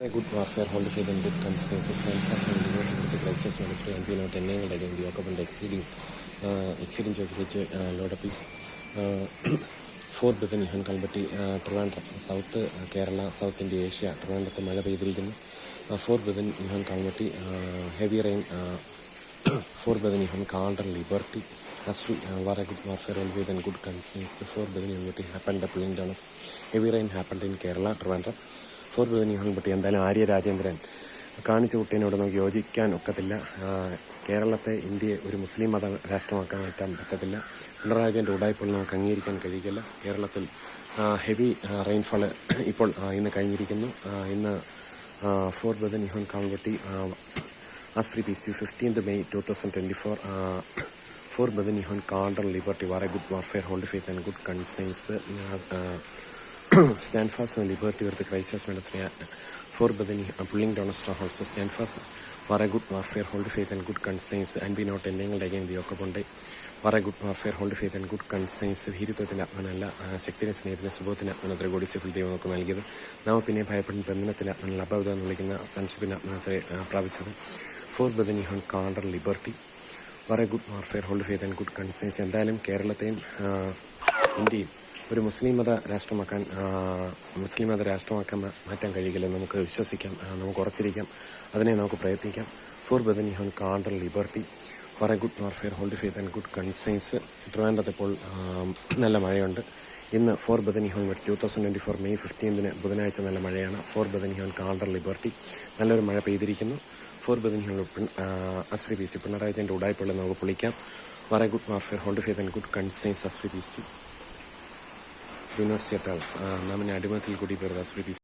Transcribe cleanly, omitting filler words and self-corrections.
A good warfare, hold faith and good consistency, stand fast and deliver the crisis ministry and be not entangled against the occupant exceeding to Lord of Peace. Fort Bethany, Hankalbati, Trivandrum, South Kerala, South India, Asia, Trivandrum, the Mala Bedrigan, Fort Bethany, Hankalbati, heavy rain, Fort Bethany, Hankalder, Liberty, as free, very good warfare, hold faith and good consistency. Fort Bethany happened, the pulling down of heavy rain happened in Kerala, Trivandrum. Fort Bethany Hankalbati എന്തായാലും ആര്യ രാജേന്ദ്രൻ കാണിച്ച കുട്ടീനോട് നമുക്ക് യോജിക്കാൻ ഒക്കത്തില്ല. കേരളത്തെ ഇന്ത്യയെ ഒരു മുസ്ലിം മത രാഷ്ട്രമാക്കാൻ പറ്റത്തില്ല. പിണറായി വിജയൻ്റെ ഉടായ്പകൾ നമുക്ക് അംഗീകരിക്കാൻ കഴിയില്ല. കേരളത്തിൽ ഹെവി റെയിൻഫോൾ ഇപ്പോൾ ഇന്ന് കഴിഞ്ഞിരിക്കുന്നു. ഇന്ന് fort ബethany Hankalbati as free peace 15th May 2024 Fort Bethany Hankalder Liberty war a good warfare, hold faith and good conscience. Stand fast on liberty with the crisis ministry. Fort Bethany pulling down a stronghold. So stand fast for a good warfare, hold faith and good conscience, and be not entangled against the occupant. For a good warfare, hold faith and good conscience. Hiritothila manalla sectarian snare subothina another good civil day of Malgid. Now Pine Piper and Penatilla and Labada Ligina Sanshipina Pravichana. Fort Bethany Hankalder Liberty. For a good warfare, hold faith and good conscience. And Dalim Kerala indeed. ഒരു മുസ്ലിം മത രാഷ്ട്രമാക്കാൻ മാറ്റാൻ കഴിയില്ല. നമുക്ക് വിശ്വസിക്കാം, നമുക്ക് ഉറച്ചിരിക്കാം, അതിനെ നമുക്ക് പ്രയത്നിക്കാം. ഫോർട്ട് ബethany Hankalder Liberty for a good warfare, hold faith and good conscience. ട്രിവാൻഡ്രത്ത് ഇപ്പോൾ നല്ല മഴയുണ്ട്. ഇന്ന് ഫോർട്ട് ബethany Hankalbati 2024 May 15 ബുധനാഴ്ച നല്ല മഴയാണ്. ഫോർട്ട് bethany Hankalder Liberty നല്ലൊരു മഴ പെയ്തിരിക്കുന്നു. Fort bethany Hankalbati as free peace Pinarayi വിജയൻ്റെ ഉടായ്പകൾ നമുക്ക് പൊളിക്കാം. For a good warfare, hold faith and good conscience as free peace. Do not settle. നാമിനെ അടിമത്തിൽ കൂടി പേര്